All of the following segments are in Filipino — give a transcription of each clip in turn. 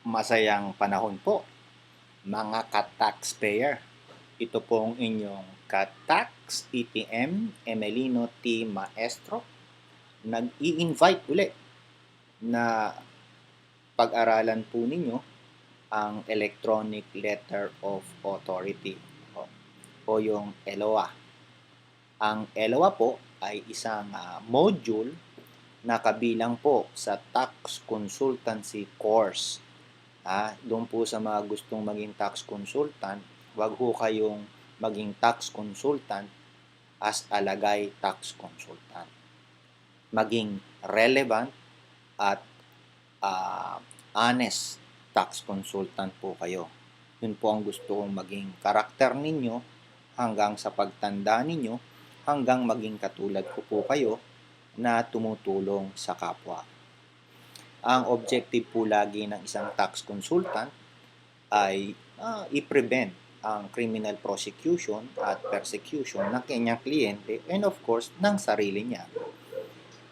Masayang panahon po, mga ka-taxpayer. Ito pong inyong ka-tax ETM, Emelino T. Maestro, nag-i-invite ulit na pag-aralan po ninyo ang Electronic Letter of Authority o yung ELOA. Ang ELOA po ay isang module na kabilang po sa Tax Consultancy Course. Doon po sa mga gustong maging tax consultant, wag ho kayong maging tax consultant as alagay tax consultant. Maging relevant at honest tax consultant po kayo. Yun po ang gusto kong maging karakter ninyo hanggang sa pagtanda ninyo, hanggang maging katulad ko po kayo na tumutulong sa kapwa. Ang objective po lagi ng isang tax consultant ay i-prevent ang criminal prosecution at persecution ng kanyang kliyente and of course ng sarili niya.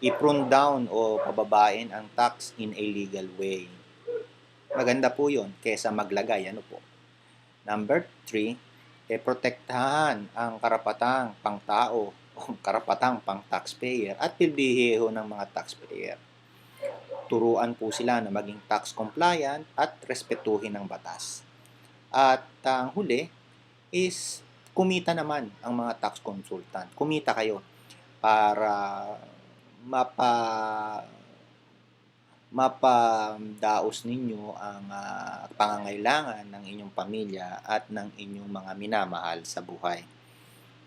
I-prune down o pababain ang tax in a legal way. Maganda po yun kesa maglagay. Ano po? Number 3, protektahan ang karapatang pangtao o karapatang pang-taxpayer at pilbihiho ng mga taxpayer. Turuan po sila na maging tax compliant at respetuhin ang batas. At ang huli is kumita naman ang mga tax consultant. Kumita kayo para mapadaos ninyo ang pangangailangan ng inyong pamilya at ng inyong mga minamahal sa buhay.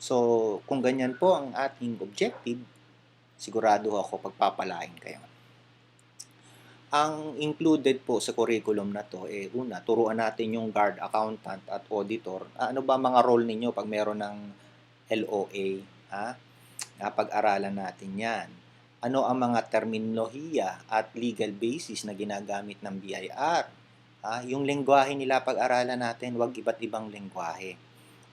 So, kung ganyan po ang ating objective, sigurado ako pagpapalain kayo. Ang included po sa curriculum na to, una, turuan natin yung guard, accountant at auditor. Ano ba mga role ninyo pag meron ng LOA? Pag-aralan natin yan. Ano ang mga terminolohiya at legal basis na ginagamit ng BIR? Yung lengguwahe nila pag-aralan natin, wag iba't ibang lengguwahe.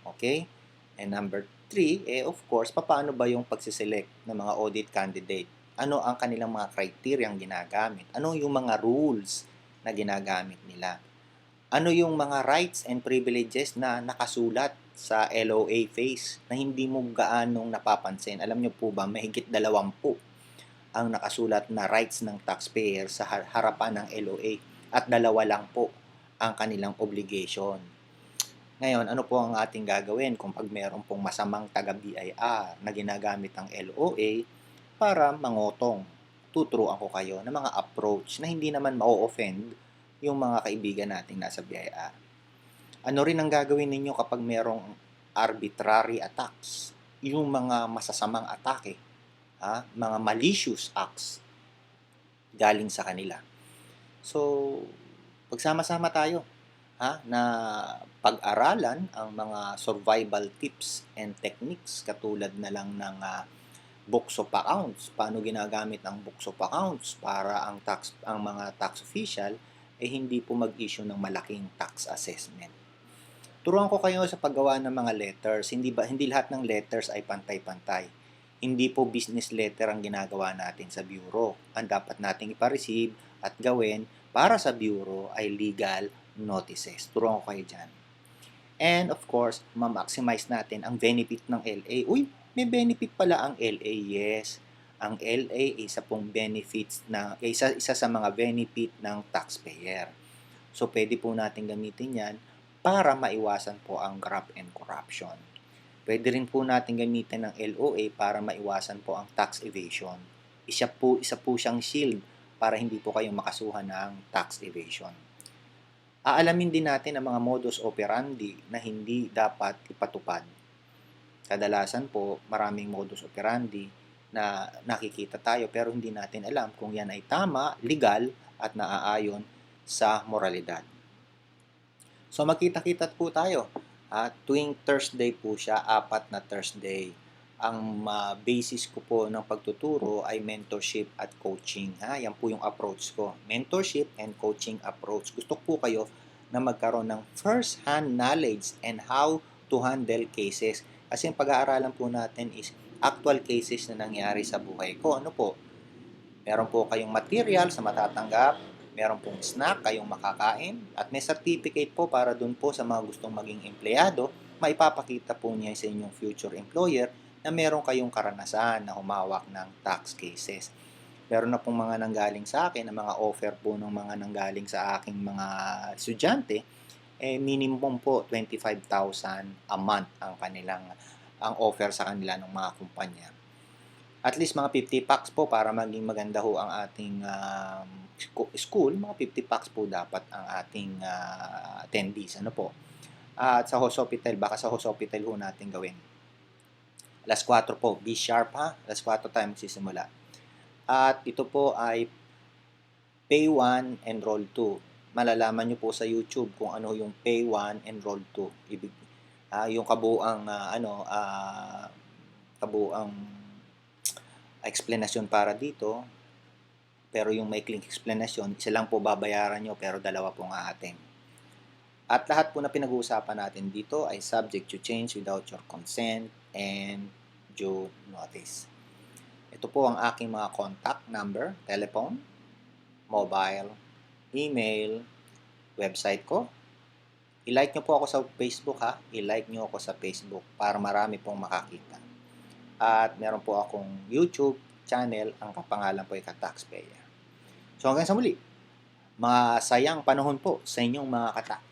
Okay? And number 3, of course, paano ba yung pagsiselect ng mga audit candidate? Ano ang kanilang mga criteria ang ginagamit? Ano yung mga rules na ginagamit nila? Ano yung mga rights and privileges na nakasulat sa LOA phase na hindi mo gaanong napapansin? Alam nyo po ba, mahigit 20 ang nakasulat na rights ng taxpayer sa harapan ng LOA at 2 lang po ang kanilang obligation. Ngayon, ano po ang ating gagawin kung pag meron pong masamang taga-BIR na ginagamit ang LOA para mangotong? Tuturuan ko kayo ng mga approach na hindi naman ma-offend yung mga kaibigan nating nasa BIR. Ano rin ang gagawin ninyo kapag merong arbitrary attacks? Yung mga masasamang atake, mga malicious acts galing sa kanila. So, pagsama-sama tayo na pag-aralan ang mga survival tips and techniques katulad na lang ng books of accounts. Paano ginagamit ang books of accounts para ang mga tax official hindi po mag-issue ng malaking tax assessment. Turuan ko kayo sa paggawa ng mga letters. Hindi lahat ng letters ay pantay-pantay. Hindi po business letter ang ginagawa natin sa bureau. Ang dapat nating ipa-receive at gawin para sa bureau ay legal notices. Turuan ko kayo dyan. And of course, ma-maximize natin ang benefit ng LA. Uy, may benefit pala ang LA. Yes, ang LA isa pong benefits na isa sa mga benefit ng taxpayer. So pwede po natin gamitin 'yan para maiwasan po ang graft and corruption. Pwede rin po natin gamitin ang LOA para maiwasan po ang tax evasion. Isa po siyang shield para hindi po kayo makasuhan ng tax evasion. Aalamin din natin ang mga modus operandi na hindi dapat ipatupad. Kadalasan po, maraming modus operandi na nakikita tayo pero hindi natin alam kung yan ay tama, legal, at naaayon sa moralidad. So magkita-kita po tayo. Tuwing Thursday po siya, 4 na Thursday. Ang basis ko po ng pagtuturo ay mentorship at coaching. Yan po yung approach ko. Mentorship and coaching approach. Gusto po kayo na magkaroon ng first-hand knowledge and how to handle cases. Kasi yung pag-aaralan po natin is actual cases na nangyari sa buhay ko. Ano po? Meron po kayong material sa matatanggap, Meron pong snack kayong makakain at may certificate po para dun po sa mga gustong maging empleyado, maipapakita po niya sa inyong future employer na meron kayong karanasan na humawak ng tax cases. Meron na pong mga nanggaling sa akin, na mga offer po ng mga nanggaling sa aking mga estudyante, minimum po 25,000 a month ang offer sa kanila ng mga kumpanya. At least mga 50 packs po para maging maganda ho ang ating school, mga 50 packs po dapat ang ating attendees. Ano po? At sa hospital, baka sa hospital ho natin gawin. Alas 4 po, be sharp ha. Alas 4 tayo magsisimula. At ito po ay Pay 1, Enroll 2. Malalaman nyo po sa YouTube kung ano yung Pay 1, Enroll 2. Yung kabuang explanation para dito, pero yung maikling explanation, isa lang po babayaran nyo pero dalawa pong aatin. At lahat po na pinag-uusapan natin dito ay subject to change without your consent and due notice. Ito po ang aking mga contact number, telephone, mobile, email, website ko. I-like nyo po ako sa Facebook ha. I-like nyo ako sa Facebook para marami pong makakita. At meron po akong YouTube channel, ang kapangalan po ay Kataxpeya. So hanggang sa muli, masayang panahon po sa inyong mga katax.